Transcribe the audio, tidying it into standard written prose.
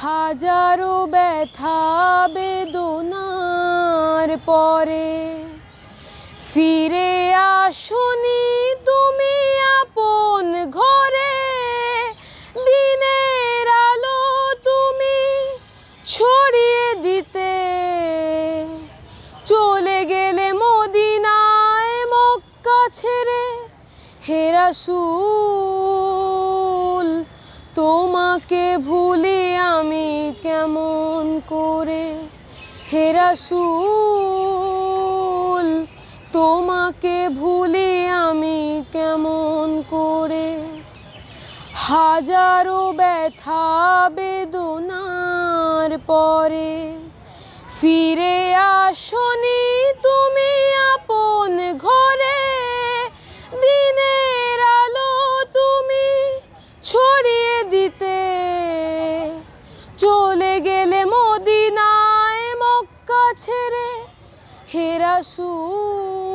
হাজারো ব্যথা বেদনার পরে ফিরে আসনি তুমি আপন ঘরে। দিনের আলো তুমি ছড়িয়ে দিতে চলে গেলে মদিনায় মক্কা ছেড়ে। হে রাসূল তোমাকে ভুলি আমি কেমন করে। হে রাসূল তোমাকে ভুলি আমি কেমন করে। হাজারো ব্যথা বেদনার পরে ফিরে আসনি তুমি আপন ঘরে। দিনের আলো তুমি ছড়িয়ে দিতে চলে গেলে মদিনায় মক্কা ছেড়ে। হে রাসূল